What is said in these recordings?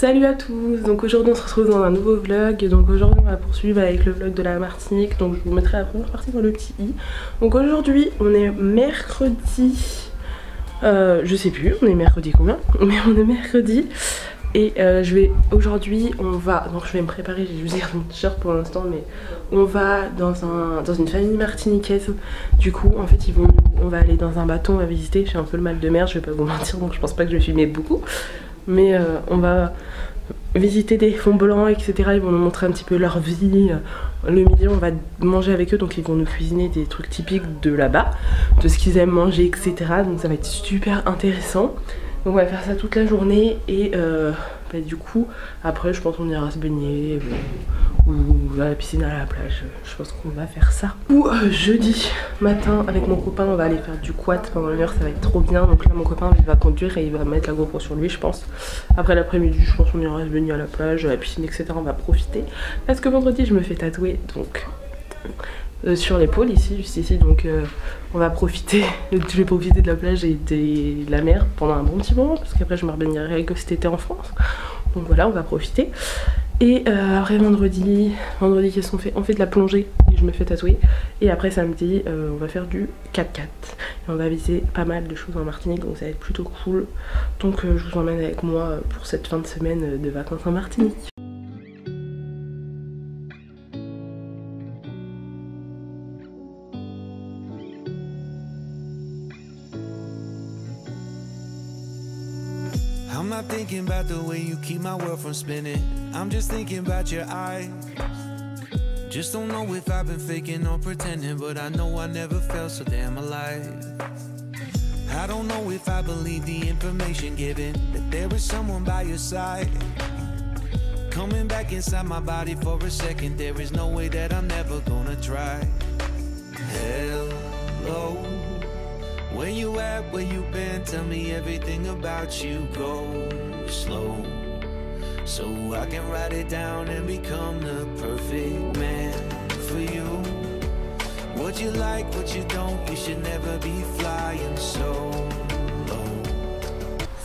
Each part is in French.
Salut à tous, donc aujourd'hui on se retrouve dans un nouveau vlog. Donc aujourd'hui on va poursuivre avec le vlog de la Martinique. Donc je vous mettrai la première partie dans le petit i. Donc aujourd'hui on est mercredi, je sais plus, on est mercredi combien, mais on est mercredi. Et aujourd'hui on va, donc je vais me préparer, j'ai juste gardé mon t-shirt pour l'instant, mais on va dans une famille martiniquaise. Du coup en fait on va aller dans un bateau, on va visiter. J'ai un peu le mal de mer, je vais pas vous mentir, donc je pense pas que je vais filmer beaucoup. Mais on va visiter des fonds blancs, etc. Ils vont nous montrer un petit peu leur vie. Le midi on va manger avec eux, donc ils vont nous cuisiner des trucs typiques de là-bas, de ce qu'ils aiment manger, etc. Donc ça va être super intéressant. Donc on va faire ça toute la journée et du coup après je pense qu'on ira se baigner ou à la piscine, à la plage. Je pense qu'on va faire ça. Ou jeudi matin avec mon copain on va aller faire du quad pendant une heure, ça va être trop bien. Donc là mon copain il va conduire et il va mettre la GoPro sur lui je pense. Après l'après-midi je pense qu'on ira se baigner à la plage, à la piscine, etc. On va profiter parce que vendredi je me fais tatouer donc sur l'épaule ici, juste ici, donc on va profiter, je vais profiter de la plage et de la mer pendant un bon petit moment parce qu'après je me rebaignerai que cet été en France. Donc voilà, on va profiter. Et après vendredi qu'est-ce qu'on fait? On fait de la plongée et je me fais tatouer. Et après samedi on va faire du 4x4 et on va visiter pas mal de choses en Martinique, donc ça va être plutôt cool. Donc je vous emmène avec moi pour cette fin de semaine de vacances en Martinique. I'm not thinking about the way you keep my world from spinning. I'm just thinking about your eyes. Just don't know if I've been faking or pretending, but I know I never felt so damn alive. I don't know if I believe the information given, that there is someone by your side. Coming back inside my body for a second, there is no way that I'm never gonna try. Hello, where you at, where you been, tell me everything about you. Go slow, so I can write it down and become the perfect man for you. What you like, what you don't, you should never be flying solo.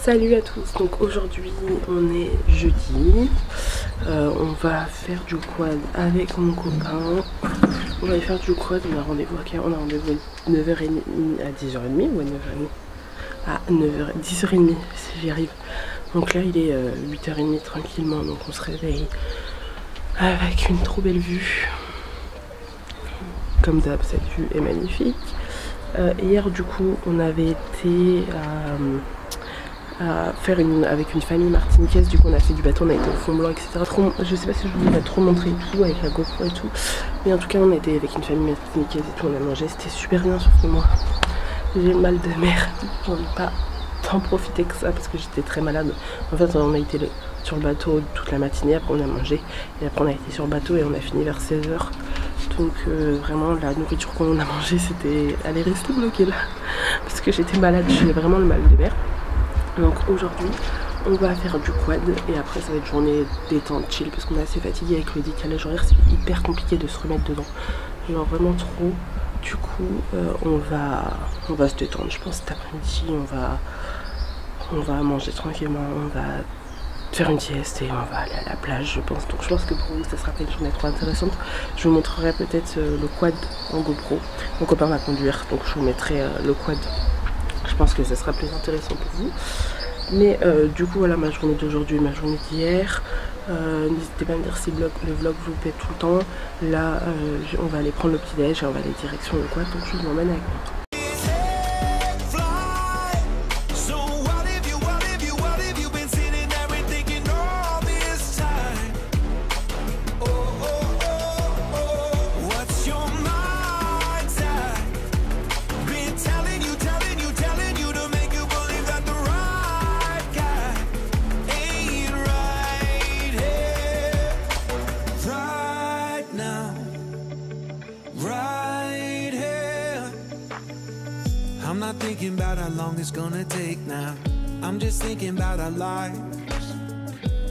Salut à tous, donc aujourd'hui on est jeudi, on va faire du quad avec mon copain. On va aller faire du quad, on a rendez-vous à 9h30 à 10h30 ou à 9h30 à 9h, 10h30 si j'y arrive. Donc là il est 8h30 tranquillement, donc on se réveille avec une trop belle vue. Comme d'hab, cette vue est magnifique. Hier du coup on avait été à faire avec une famille martiniquaise, du coup on a fait du bateau, on a été au fond blanc, etc. Je sais pas si je vous ai trop montré tout avec la GoPro et tout, mais en tout cas on a été avec une famille martiniquaise et tout, on a mangé, c'était super bien, sauf que moi j'ai le mal de mer, j'en ai pas tant profité que ça parce que j'étais très malade. En fait on a été sur le bateau toute la matinée, après on a mangé et après on a été sur le bateau et on a fini vers 16h. Donc vraiment la nourriture qu'on a mangée c'était, elle est restée bloquée là parce que j'étais malade, j'ai vraiment le mal de mer. Donc aujourd'hui on va faire du quad et après ça va être journée détente chill parce qu'on est assez fatigué avec le décalage horaire, c'est hyper compliqué de se remettre dedans, genre vraiment trop. Du coup on va se détendre, je pense cet après-midi on va manger tranquillement, on va faire une sieste et on va aller à la plage je pense. Donc je pense que pour vous ça sera pas une journée trop intéressante. Je vous montrerai peut-être le quad en GoPro, mon copain va conduire donc je vous mettrai le quad. Je pense que ça sera plus intéressant pour vous. Mais du coup voilà ma journée d'aujourd'hui, ma journée d'hier. N'hésitez pas à me dire si le vlog vous plaît tout le temps. Là on va aller prendre le petit déj et on va aller direction le quad, donc je vous emmène avec moi. I'm not thinking about how long it's gonna take now. I'm just thinking about our lives.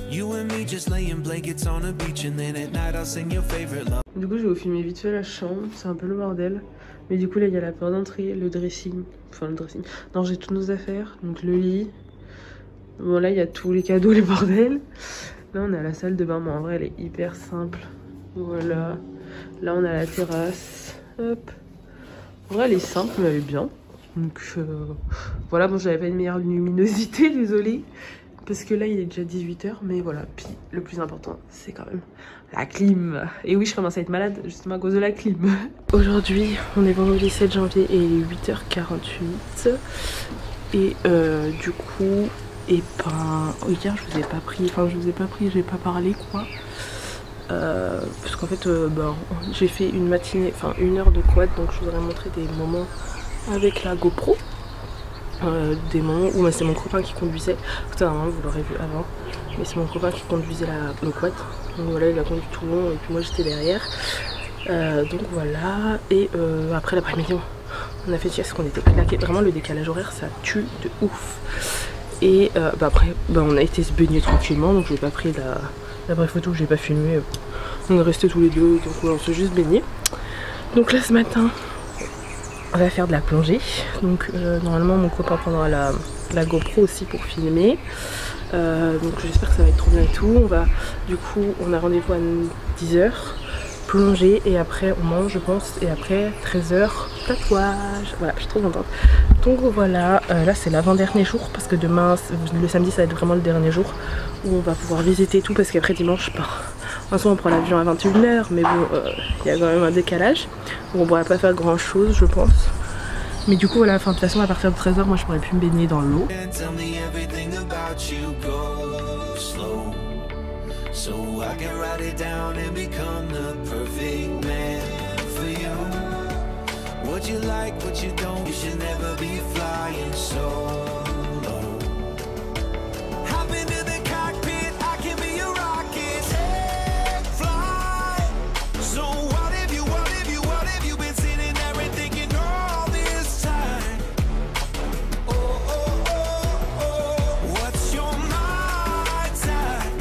You and me just laying blankets on a beach and then at night I'll sing your favorite love. Du coup je vais vous filmer vite fait la chambre, c'est un peu le bordel. Mais du coup là il y a la porte d'entrée, le dressing, enfin le dressing. Non j'ai toutes nos affaires, donc le lit, Bon là il y a tous les cadeaux, les bordels. Là on a la salle de bain, mais en vrai elle est hyper simple. Voilà. Là on a la terrasse. Hop. En vrai elle est simple mais elle est bien. Donc voilà, bon j'avais pas une meilleure luminosité, désolée. Parce que là il est déjà 18 h, mais voilà. Puis le plus important c'est quand même la clim. Et oui, je commence à être malade justement à cause de la clim. Aujourd'hui on est vendredi 7 janvier et il est 8 h 48. Et du coup, et ben hier je vous ai pas pris, j'ai pas parlé quoi. Parce qu'en fait ben, j'ai fait une matinée, enfin 1 heure de quad, donc je vous aurais montré des moments avec la GoPro. Des moments où c'est mon copain qui conduisait. Normalement vous l'aurez vu avant, mais c'est mon copain qui conduisait le quad. Donc voilà, il a conduit tout le long et puis moi j'étais derrière. Donc voilà, et après l'après-midi on a fait sieste, qu'on était claqués. Vraiment le décalage horaire ça tue de ouf. Et bah après bah on a été se baigner tranquillement, donc j'ai pas pris la vraie photo, j'ai pas filmé. On est restés tous les deux, donc voilà, on s'est juste baigné. Donc là ce matin on va faire de la plongée. Donc normalement mon copain prendra la GoPro aussi pour filmer. Donc j'espère que ça va être trop bien et tout. On a rendez-vous à 10 h, plonger, et après on mange je pense, et après 13 h tatouage. Voilà, je suis trop contente. Donc voilà, là c'est l'avant-dernier jour parce que demain, le samedi ça va être vraiment le dernier jour où on va pouvoir visiter tout, parce qu'après dimanche, en soi on prend l'avion à 21 h, mais bon il y a quand même un décalage, donc on pourra pas faire grand chose je pense. Mais du coup voilà, de toute façon à partir de 13 h moi je pourrais plus me baigner dans l'eau. So I can write it down and become the perfect man for you. What you like, what you don't, you should never be flying solo. Hop into the cockpit, I can be your rocket. Hey, fly. So what have you been sitting there and thinking all this time? Oh, oh, oh, oh. What's your mind's at?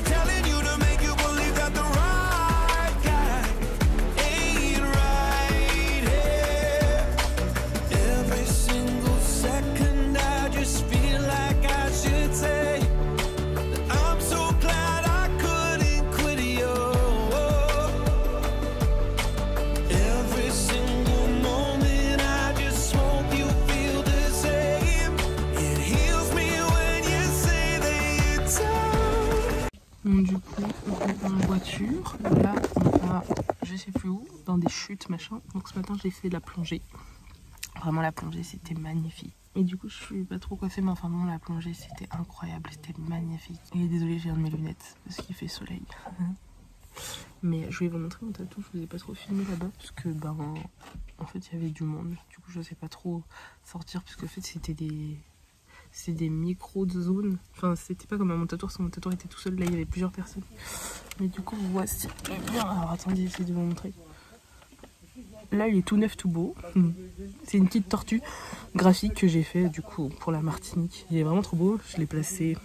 Telling you to make you believe that the right guy ain't right here. Every single second I just feel like I should say that I'm so glad I couldn't quit you. Every single moment I just hope you feel the same. It heals me when you say that it's time. Donc du coup on est en voiture, là on va je sais plus où, dans des chutes machin. Donc ce matin j'ai fait de la plongée, vraiment la plongée c'était magnifique. Et du coup je suis pas trop coiffée, mais enfin bon la plongée c'était incroyable, c'était magnifique. Et désolée j'ai un de mes lunettes parce qu'il fait soleil. Mais je vais vous montrer mon tatou, je vous ai pas trop filmé là-bas parce que ben en fait il y avait du monde. Du coup je sais pas trop sortir parce que en fait c'était des micro-zones. Enfin, c'était pas comme à mon tatoueur, mon tatoueur était tout seul, là il y avait plusieurs personnes. Mais du coup, voici. Alors attendez, j'essaie de vous montrer. Là, il est tout neuf, tout beau. C'est une petite tortue graphique que j'ai fait du coup pour la Martinique. Il est vraiment trop beau. Je l'ai placé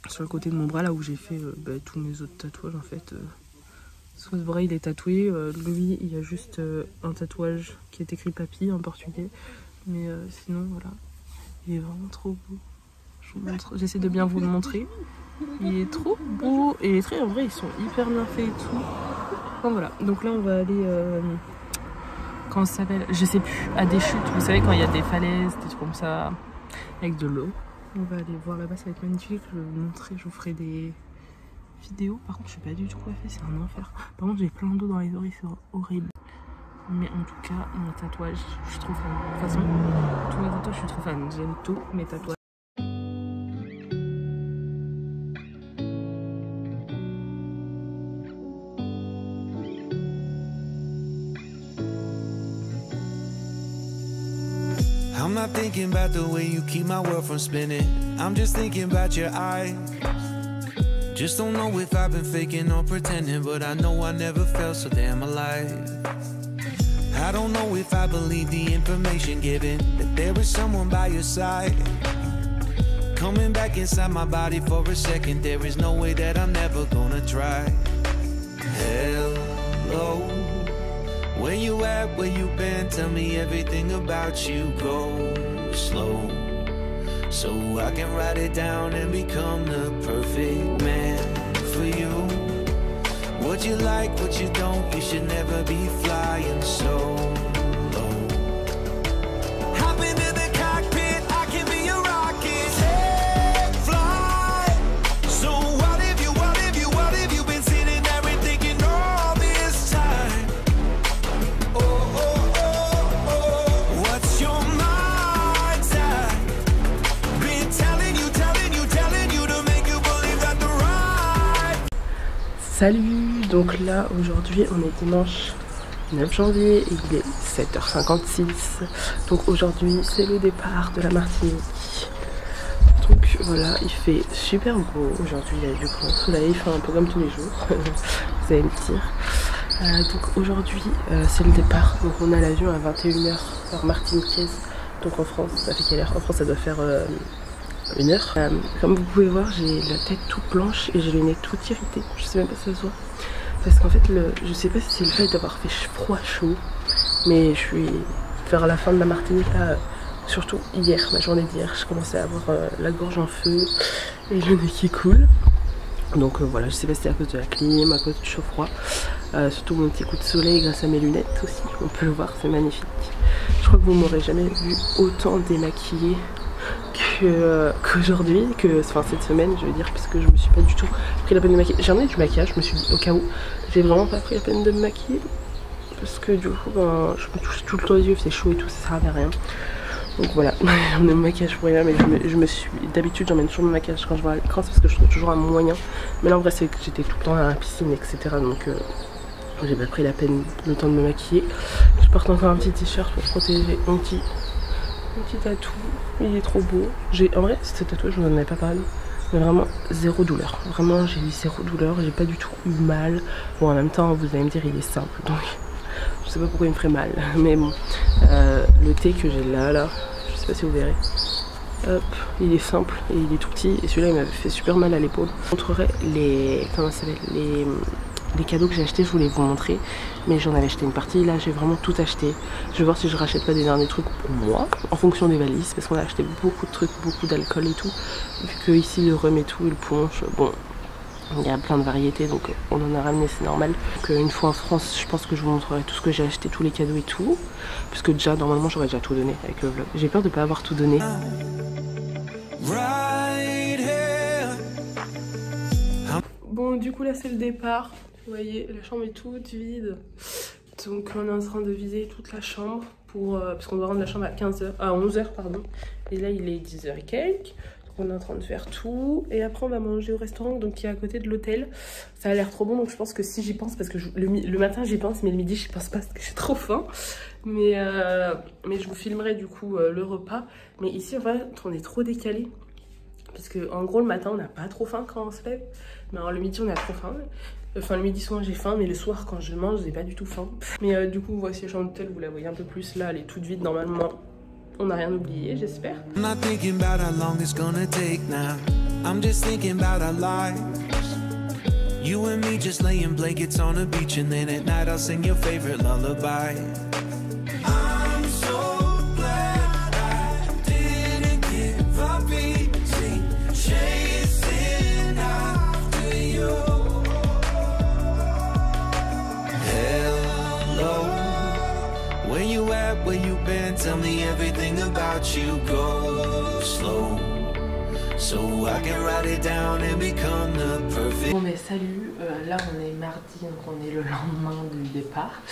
sur le côté de mon bras, là où j'ai fait tous mes autres tatouages en fait. Soit ce bras il est tatoué, lui il y a juste un tatouage qui est écrit papy en portugais. Mais sinon, voilà. Il est vraiment trop beau. Je vous montre, j'essaie de bien vous le montrer. Il est trop beau. Et les traits en vrai ils sont hyper bien faits et tout. Enfin voilà. Donc là on va aller comment ça s'appelle, je sais plus, à des chutes. Vous savez quand il y a des falaises, des trucs comme ça, avec de l'eau. On va aller voir là-bas, ça va être magnifique. Je vais vous montrer, je vous ferai des vidéos. Par contre je suis pas du tout coiffée, c'est un enfer. Par contre j'ai plein d'eau dans les oreilles, c'est horrible. Mais en tout cas, mon tatouage, je suis trop fan. De toute façon, tous mes tatouages, je suis trop fan. J'aime tous mes tatouages. I'm not thinking about the way you keep my world from spinning. I'm just thinking about your eyes. Just don't know if I've been faking or pretending, but I know I never felt so damn alive. I don't know if I believe the information given, that there is someone by your side. Coming back inside my body for a second, there is no way that I'm never gonna try. Hello, where you at, where you been, tell me everything about you, go slow. so I can write it down and become the perfect man for you. What you like, what you don't, you should never be flying solo. Hop into the cockpit, I can be a rocket. Take flight. So what if you been sitting there and thinking all this time? Oh, oh, oh, oh. What's your mind's at? Been telling you to make you believe that the right. Salut, donc là aujourd'hui on est dimanche 9 janvier et il est 7h56. Donc aujourd'hui c'est le départ de la Martinique. Donc voilà, il fait super beau aujourd'hui, il y a du grand soleil, il fait un peu comme tous les jours, vous allez me dire. Donc aujourd'hui c'est le départ, donc on a l'avion à 21h heure martiniquaise. Donc en France, ça fait quelle heure? En France ça doit faire 1h. Comme vous pouvez voir, j'ai la tête toute blanche et j'ai le nez tout irrité. Je sais même pas si ça se voit. Parce qu'en fait, je sais pas si c'est le fait d'avoir fait froid chaud, mais je suis vers la fin de la Martinique là, surtout hier, ma journée d'hier, je commençais à avoir la gorge en feu et le nez qui coule. Donc voilà, je sais pas si c'est à cause de la clim, à cause du chaud-froid. Surtout mon petit coup de soleil grâce à mes lunettes aussi, on peut le voir, c'est magnifique. Je crois que vous m'aurez jamais vu autant démaquillée qu'aujourd'hui, enfin cette semaine je veux dire, parce que je me suis pas du tout pris la peine de maquiller. J'ai emmené du maquillage, je me suis dit au cas où, j'ai vraiment pas pris la peine de me maquiller parce que du coup ben, je me touche tout le temps les yeux, c'est chaud et tout, ça sert à rien. Donc voilà, j'ai emmené mon maquillage pour rien, mais je me suis, d'habitude j'emmène toujours mon maquillage quand je vais à l'écran, parce que je trouve toujours un moyen, mais là en vrai c'est que j'étais tout le temps à la piscine etc, donc j'ai pas pris la peine le temps de me maquiller. Je porte encore un petit t-shirt pour protéger mon petit tatou, il est trop beau. En vrai, ce tatouage, je vous en avais pas parlé, mais vraiment zéro douleur. Vraiment, j'ai eu zéro douleur, j'ai pas du tout eu mal. Bon, en même temps, vous allez me dire, il est simple, donc je sais pas pourquoi il me ferait mal. Mais bon, le thé que j'ai là, je sais pas si vous verrez. Hop, il est simple et il est tout petit. Et celui-là, il m'avait fait super mal à l'épaule. Je vous montrerai les cadeaux que j'ai achetés, je voulais vous montrer, mais j'en avais acheté une partie, là j'ai vraiment tout acheté. Je vais voir si je rachète pas des derniers trucs pour moi, en fonction des valises, parce qu'on a acheté beaucoup de trucs, beaucoup d'alcool et tout, vu que ici le rhum et tout, et le punch, bon, il y a plein de variétés, donc on en a ramené, c'est normal. Donc une fois en France, je pense que je vous montrerai tout ce que j'ai acheté, tous les cadeaux et tout, parce que déjà, normalement j'aurais déjà tout donné avec le vlog. J'ai peur de pas avoir tout donné. Bon, du coup là c'est le départ. Vous voyez, la chambre est toute vide. Donc on est en train de viser toute la chambre pour parce qu'on doit rendre la chambre à 11h pardon. Et là il est 10h et quelques. Donc on est en train de faire tout et après on va manger au restaurant donc qui est à côté de l'hôtel. Ça a l'air trop bon, donc je pense que si j'y pense, parce que le matin j'y pense mais le midi j'y pense pas parce que j'ai trop faim. Mais je vous filmerai du coup le repas. Mais ici en fait on est trop décalé. Parce que en gros le matin on n'a pas trop faim quand on se lève. Mais alors le midi on a trop faim. Enfin le midi souvent j'ai faim, mais le soir quand je mange j'ai pas du tout faim. Mais du coup voici la chambre d'hôtel, vous la voyez un peu plus là, elle est toute vide normalement. On n'a rien oublié j'espère. I'm not thinking about how long it's gonna take now. I'm just thinking about our lives. You and me just laying blankets on the beach, and then at night I'll sing your favorite lullaby. I'm so glad I didn't give up easy, chasing after you. Hello, where you at, where you been, tell me everything about you, go slow, so I can write it down and become the perfect. Bon mais salut, là on est mardi, donc on est le lendemain du départ.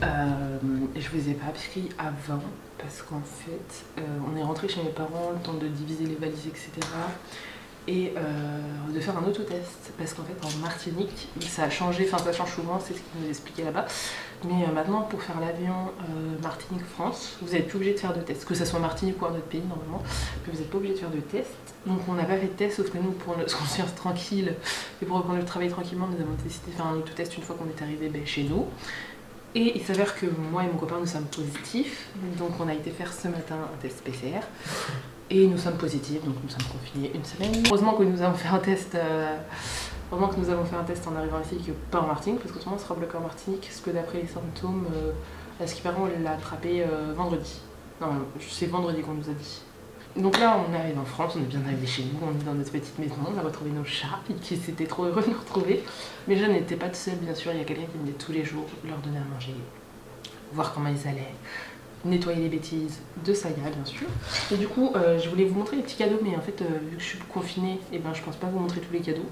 Je vous ai pas pris avant parce qu'en fait on est rentré chez mes parents, le temps de diviser les valises etc. Et de faire un autotest parce qu'en fait en Martinique ça a changé, enfin ça change souvent, c'est ce qu'ils nous expliquaient là-bas, mais maintenant pour faire l'avion Martinique-France vous n'êtes plus obligé de faire de tests, que ce soit Martinique ou un autre pays normalement, mais vous n'êtes pas obligé de faire de tests. Donc on n'a pas fait de test, sauf que nous pour notre conscience tranquille et pour reprendre le travail tranquillement, nous avons décidé de faire un autotest une fois qu'on est arrivé chez nous. Et il s'avère que moi et mon copain nous sommes positifs, donc on a été faire ce matin un test PCR. Et nous sommes positifs, donc nous sommes confinés une semaine. Heureusement que nous avons fait un test, en arrivant ici, que pas en Martinique, parce qu'autrement on sera bloqué en Martinique, parce que d'après les symptômes, à ce qui paraît on l'a attrapé vendredi. Non, c'est vendredi qu'on nous a dit. Donc là on arrive en France, on est bien arrivé chez nous, on est dans notre petite maison, on a retrouvé nos chats qui s'étaient trop heureux de nous retrouver. Mais je n'étais pas toute seule bien sûr, il y a quelqu'un qui venait tous les jours leur donner à manger, voir comment ils allaient, nettoyer les bêtises de Saya bien sûr. Et du coup je voulais vous montrer les petits cadeaux, mais en fait vu que je suis confinée, et ben je pense pas vous montrer tous les cadeaux.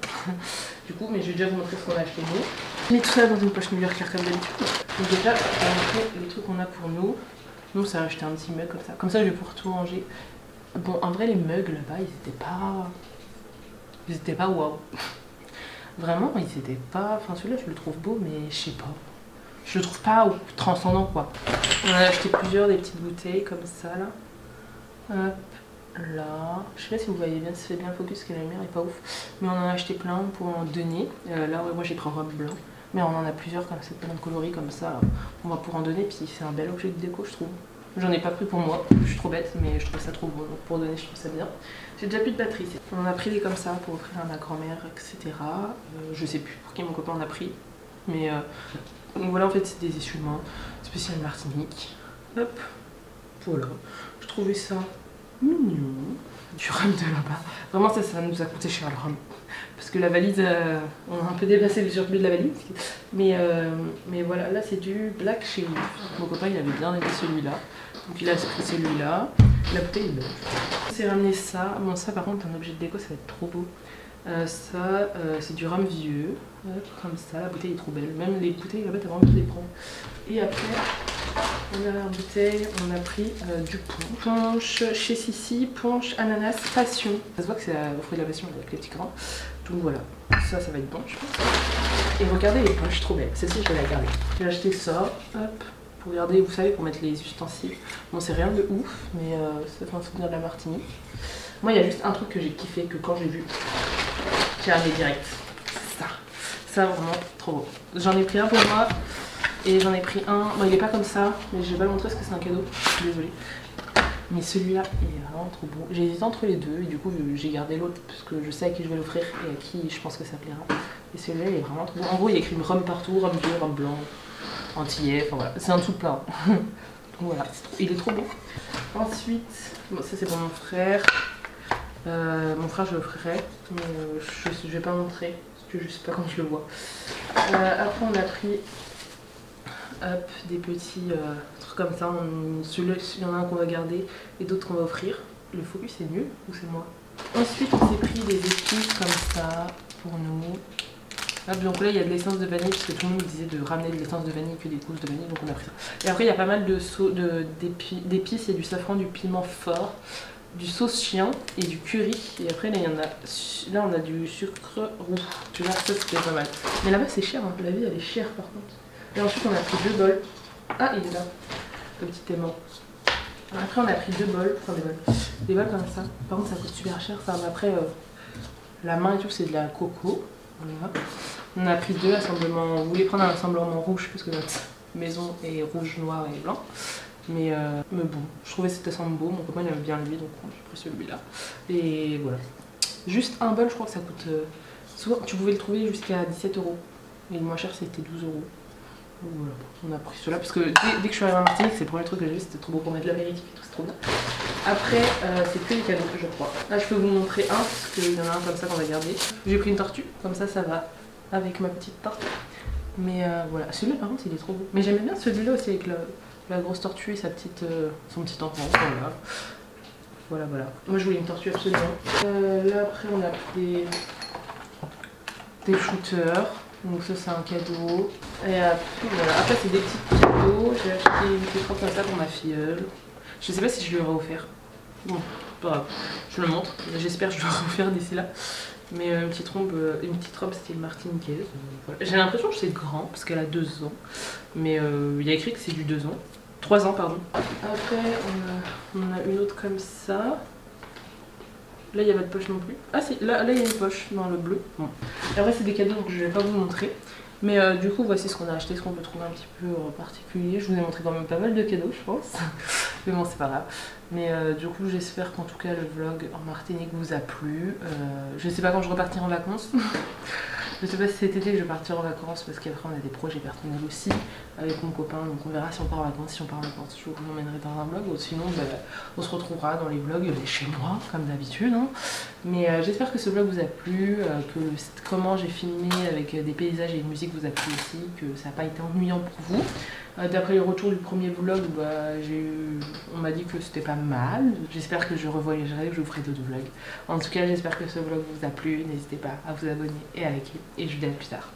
Du coup, mais je vais déjà vous montrer ce qu'on a acheté nous. J'ai mis tout ça dans une poche new-yorkaire comme d'habitude. Donc déjà je vais vous montrer les trucs qu'on a pour nous. Nous ça a acheté un petit mug comme ça. Comme ça je vais pouvoir tout ranger. Bon, en vrai, les mugs là-bas, ils étaient pas waouh. Vraiment, ils étaient pas. Enfin, celui-là, je le trouve beau, mais je sais pas. Je le trouve pas transcendant quoi. On a acheté plusieurs des petites bouteilles comme ça là. Hop, là. Je sais pas si vous voyez bien, si ça fait bien le focus, parce que la lumière est pas ouf. Mais on en a acheté plein pour en donner. Là, ouais, moi j'ai pris un robe blanc. Mais on en a plusieurs comme ça, plein de coloris comme ça. On va pouvoir en donner, puis c'est un bel objet de déco, je trouve. J'en ai pas pris pour moi, je suis trop bête, mais je trouve ça trop beau, donc pour donner je trouve ça bien. J'ai déjà plus de batterie, on en a pris des comme ça pour offrir à ma grand-mère, etc. Je sais plus pour qui mon copain en a pris, mais donc voilà, en fait c'est des essuie-mains spécial Martinique. Hop, voilà, je trouvais ça mignon. Du rhum de là-bas, vraiment ça nous a coûté cher le rhum. Parce que la valise, on a un peu déplacé le surplus de la valise. Mais voilà, là c'est du Black chez nous. Mon copain il avait bien aimé celui-là. Donc il a pris celui-là. La bouteille est belle. On s'est ramené ça. Bon ça par contre un objet de déco ça va être trop beau. Ça c'est du rhum vieux. Comme ça, la bouteille est trop belle. Même les bouteilles là-bas t'as vraiment envie de les prendre. Et après on a la bouteille, on a pris du punch chez Sissi, punch ananas passion. Ça se voit que c'est le fruit de la passion avec les petits grains. Donc voilà, ça va être bon je pense. Et regardez les poches, trop belles. Celle-ci je vais la garder. J'ai acheté ça, hop, pour regarder, vous savez, pour mettre les ustensiles. Bon c'est rien de ouf, mais ça fait un souvenir de la Martinique. Moi il y a juste un truc que j'ai kiffé, que quand j'ai vu, j'ai ramené direct. C'est ça. Ça vraiment trop beau. J'en ai pris un pour moi. Et j'en ai pris un, bon il est pas comme ça, mais je vais pas le montrer parce que c'est un cadeau, je suis désolée. Mais celui-là, il est vraiment trop beau. J'ai hésité entre les deux et du coup j'ai gardé l'autre parce que je sais à qui je vais l'offrir et à qui je pense que ça plaira. Et celui-là il est vraiment trop beau. En gros il y a écrit rhum partout, rhum vieux, rhum blanc, antillais, enfin voilà. C'est un tout plein. Donc voilà, il est trop beau. Ensuite, bon, ça c'est pour mon frère. Mon frère je l'offrirai, mais je vais pas montrer parce que je sais pas quand je le vois. Après on a pris... Hop, des petits trucs comme ça, il y en a un qu'on va garder et d'autres qu'on va offrir. Le focus est nul ou c'est moi? Ensuite on s'est pris des épices comme ça pour nous. Hop, donc là il y a de l'essence de vanille parce que tout le monde me disait de ramener de l'essence de vanille que des gousses de vanille, donc on a pris ça. Et après il y a pas mal d'épices, il y a du safran, du piment fort, du sauce chien et du curry. Et après là il y en a, là on a du sucre roux. Tu vois, ça c'était pas mal. Mais là-bas c'est cher, hein. La vie elle est chère par contre. Et ensuite on a pris 2 bols. Ah il est là, le petit aimant. Après on a pris 2 bols, enfin des bols comme ça. Par contre ça coûte super cher ça, mais après la main et tout c'est de la coco. Voilà. On a pris 2 assemblements, on voulait prendre un assemblement rouge parce que notre maison est rouge, noir et blanc. Mais bon, je trouvais cet assemble beau, mon copain il aime bien lui donc j'ai pris celui-là. Et voilà. Juste un bol je crois que ça coûte, souvent tu pouvais le trouver jusqu'à 17 €. Et le moins cher c'était 12 €. Voilà, on a pris cela parce que dès que je suis arrivée en Martinique, c'est le premier truc que j'ai vu, c'était trop beau pour mettre l'apéritif et tout, c'est trop bien. Après, c'est que les cadeaux, je crois. Là, je peux vous montrer un parce qu'il y en a un comme ça qu'on va garder. J'ai pris une tortue, comme ça va avec ma petite tortue. Mais voilà, celui-là par contre, il est trop beau. Mais j'aimais bien celui-là aussi avec la grosse tortue et son petit enfant. Voilà. Moi, je voulais une tortue absolument. Là, après, on a pris des shooters. Donc ça c'est un cadeau. Et après, voilà. Après c'est des petits cadeaux. J'ai acheté une petite robe comme ça pour ma filleule. Je sais pas si je lui aurai offert. Bon, pas grave. Je le montre. J'espère que je lui aurai offert d'ici là. Mais une petite robe style martiniquaise. Voilà. J'ai l'impression que c'est grand parce qu'elle a 2 ans. Mais il y a écrit que c'est du 2 ans. 3 ans pardon. Après on a une autre comme ça. Là il n'y a pas de poche non plus. Ah si, là il y a une poche dans le bleu. Bon. Et après c'est des cadeaux donc je vais pas vous montrer. Mais du coup voici ce qu'on a acheté, ce qu'on peut trouver un petit peu particulier. Je vous ai montré quand même pas mal de cadeaux je pense. Mais bon c'est pas grave. Mais du coup j'espère qu'en tout cas le vlog en Martinique vous a plu. Je sais pas quand je repartirai en vacances. Je sais pas si cet été je vais partir en vacances parce qu'après on a des projets personnels aussi avec mon copain, donc on verra si on part en vacances. Si on part en vacances, je vous emmènerai dans un vlog, ou sinon on se retrouvera dans les vlogs chez moi comme d'habitude, hein. Mais j'espère que ce vlog vous a plu, que comment j'ai filmé avec des paysages et une musique vous a plu aussi, que ça n'a pas été ennuyant pour vous. D'après les retours du premier vlog, on m'a dit que c'était pas mal. J'espère que je revoyagerai, que je vous ferai d'autres vlogs. En tout cas, j'espère que ce vlog vous a plu. N'hésitez pas à vous abonner et à liker. Et je vous dis à plus tard.